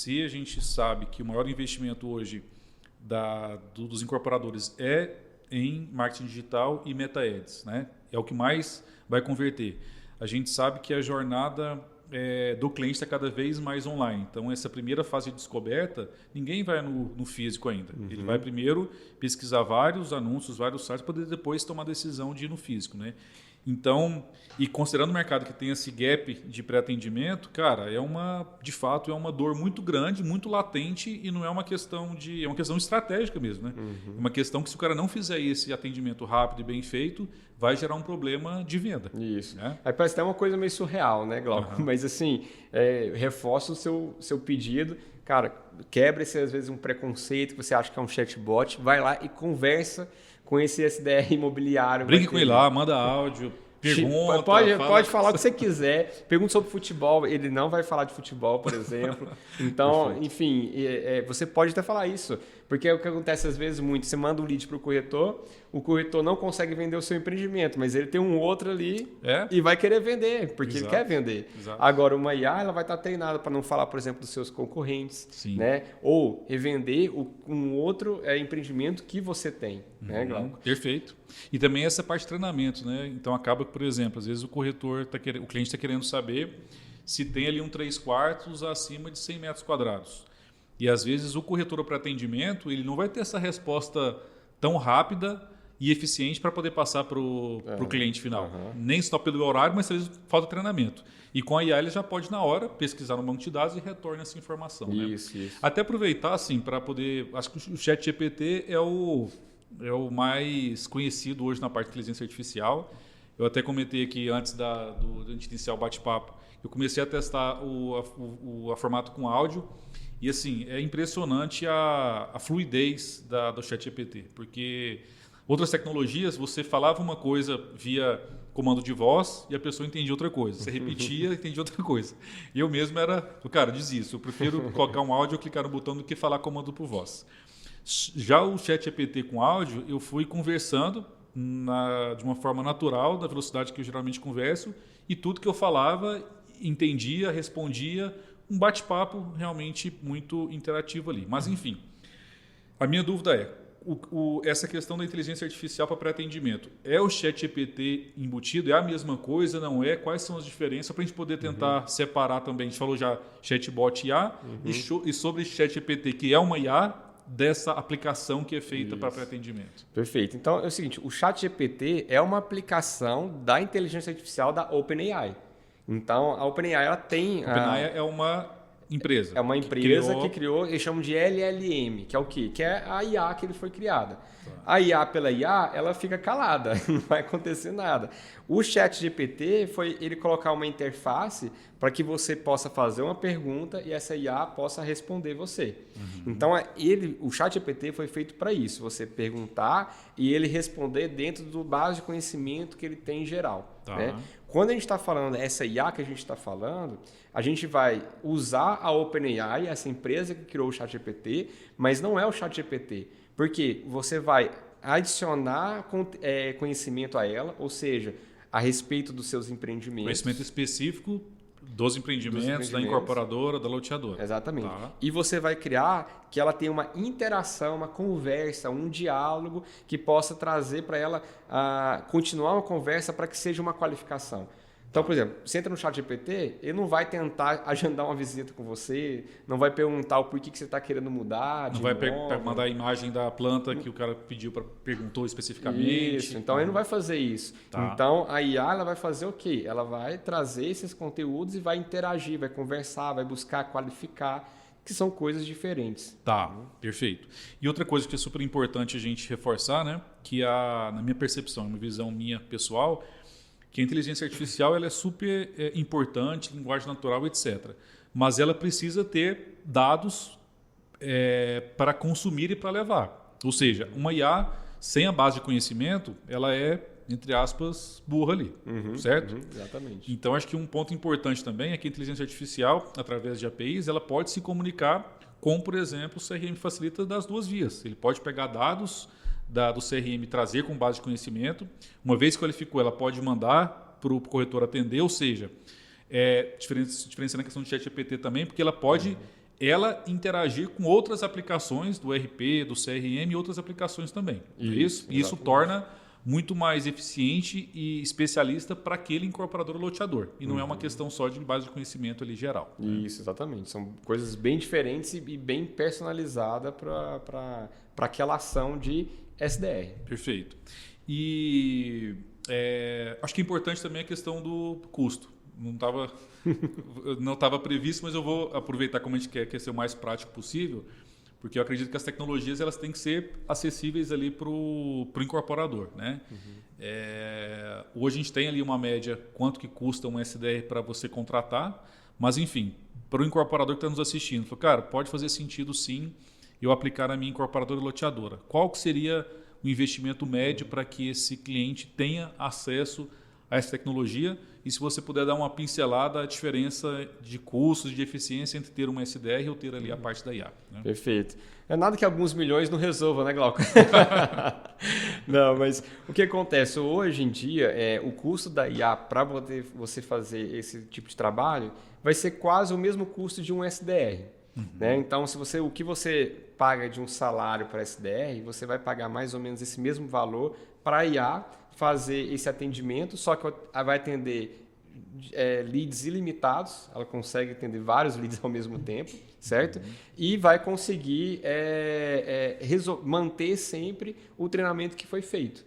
se a gente sabe que o maior investimento hoje dos incorporadores é em marketing digital e meta ads, né? É o que mais vai converter. A gente sabe que a jornada do cliente está cada vez mais online. Então, essa primeira fase de descoberta, ninguém vai no físico ainda. Ele vai primeiro pesquisar vários anúncios, vários sites, para poder depois tomar a decisão de ir no físico, né? Então, e considerando o mercado que tem esse gap de pré-atendimento, cara, de fato, é uma dor muito grande, muito latente, e não é uma questão é uma questão estratégica mesmo, né? É uma questão que, se o cara não fizer esse atendimento rápido e bem feito, vai gerar um problema de venda. Isso. Né? Aí parece até uma coisa meio surreal, né, Glauco? Mas assim, reforça o seu pedido. Cara, quebra esse, às vezes, um preconceito que você acha que é um chatbot, vai lá e conversa com esse SDR imobiliário. Brinque com ele lá, manda áudio, pergunta. Pode falar o que você quiser. Pergunta sobre futebol. Ele não vai falar de futebol, por exemplo. Então, enfim, você pode até falar isso. Porque é o que acontece às vezes muito. Você manda um lead para o corretor não consegue vender o seu empreendimento, mas ele tem um outro ali e vai querer vender, porque ele quer vender. Exato. Agora, uma IA ela vai estar treinada para não falar, por exemplo, dos seus concorrentes, né? Ou revender um outro empreendimento que você tem. Né, Glauco? Perfeito. E também essa parte de treinamento, né? Então acaba que, por exemplo, às vezes o cliente está querendo saber se tem ali um 3/4 acima de 100 metros quadrados. E às vezes o corretor para atendimento ele não vai ter essa resposta tão rápida e eficiente para poder passar para o cliente final. Nem só pelo horário, mas às vezes falta treinamento. E com a IA ele já pode, na hora, pesquisar no banco de dados e retorna essa informação. Isso, né? isso. Até aproveitar, assim, para poder... Acho que o ChatGPT é o mais conhecido hoje na parte de inteligência artificial. Eu até comentei aqui antes de iniciar o bate-papo, eu comecei a testar o formato com áudio. E assim, é impressionante a fluidez do ChatGPT, porque outras tecnologias, você falava uma coisa via comando de voz e a pessoa entendia outra coisa. Você repetia e entendia outra coisa. E eu mesmo desisto. Eu prefiro colocar um áudio ou clicar no botão do que falar comando por voz. Já o ChatGPT com áudio, eu fui conversando de uma forma natural, da velocidade que eu geralmente converso, e tudo que eu falava, entendia, respondia, um bate-papo realmente muito interativo ali. Mas, enfim, a minha dúvida é, essa questão da inteligência artificial para pré-atendimento, é o ChatGPT embutido? É a mesma coisa? Não é? Quais são as diferenças? Para a gente poder tentar separar também. A gente falou já chatbot IA e sobre ChatGPT, que é uma IA, dessa aplicação que é feita para pré-atendimento. Perfeito. Então, é o seguinte, o ChatGPT é uma aplicação da inteligência artificial da OpenAI. Então, a OpenAI ela tem... A OpenAI é uma empresa. É uma empresa que criou, eles chamam de LLM, que é o quê? Que é a IA que ele foi criada. Tá. A IA pela IA, ela fica calada, não vai acontecer nada. O ChatGPT foi ele colocar uma interface para que você possa fazer uma pergunta e essa IA possa responder você. Então, o ChatGPT foi feito para isso, você perguntar e ele responder dentro do base de conhecimento que ele tem em geral. Tá. Né? Quando a gente está falando essa IA que a gente está falando, a gente vai usar a OpenAI, essa empresa que criou o ChatGPT, mas não é o ChatGPT, porque você vai adicionar conhecimento a ela, ou seja, a respeito dos seus empreendimentos. Conhecimento específico dos empreendimentos, da incorporadora, da loteadora. Exatamente. Tá. E você vai criar que ela tenha uma interação, uma conversa, um diálogo que possa trazer para ela continuar uma conversa para que seja uma qualificação. Então, por exemplo, você entra no ChatGPT, ele não vai tentar agendar uma visita com você, não vai perguntar o porquê que você está querendo mudar. Não vai mandar a imagem da planta que o cara perguntou especificamente. Isso, então ele não vai fazer isso. Tá. Então a IA ela vai fazer o quê? Ela vai trazer esses conteúdos e vai interagir, vai conversar, vai buscar qualificar, que são coisas diferentes. Tá, perfeito. E outra coisa que é super importante a gente reforçar, né? Que na minha percepção, uma visão minha pessoal, que a inteligência artificial ela é super importante, linguagem natural, etc. Mas ela precisa ter dados para consumir e para levar. Ou seja, uma IA sem a base de conhecimento, ela é, entre aspas, burra ali, certo? Exatamente. Então, acho que um ponto importante também é que a inteligência artificial, através de APIs, ela pode se comunicar com, por exemplo, o CRM facilita das duas vias. Ele pode pegar dados do CRM trazer com base de conhecimento. Uma vez que qualificou, ela pode mandar para o corretor atender, ou seja, diferença na questão do ChatGPT também, porque ela pode ela interagir com outras aplicações do ERP, do CRM e outras aplicações também. Isso torna muito mais eficiente e especialista para aquele incorporador loteador. E não é uma questão só de base de conhecimento ali geral. Isso, exatamente. São coisas bem diferentes e bem personalizadas para aquela ação de SDR. Perfeito. E acho que é importante também a questão do custo. Não estava previsto, mas eu vou aproveitar, como a gente quer ser o mais prático possível, porque eu acredito que as tecnologias elas têm que ser acessíveis ali para o incorporador, né? Hoje a gente tem ali uma média quanto que custa um SDR para você contratar, mas enfim, para o incorporador que está nos assistindo, falou, cara, pode fazer sentido sim eu aplicar a minha incorporadora loteadora. Qual que seria o investimento médio para que esse cliente tenha acesso a essa tecnologia? E se você puder dar uma pincelada a diferença de custos, de eficiência entre ter uma SDR ou ter ali a parte da IA. Né? Perfeito. É nada que alguns milhões não resolvam, né, Glauco? Não, mas o que acontece hoje em dia o custo da IA para você fazer esse tipo de trabalho vai ser quase o mesmo custo de um SDR. Né? Então, o que você paga de um salário para SDR, você vai pagar mais ou menos esse mesmo valor para a IA fazer esse atendimento, só que vai atender leads ilimitados, ela consegue atender vários leads ao mesmo tempo, certo? E vai conseguir manter sempre o treinamento que foi feito.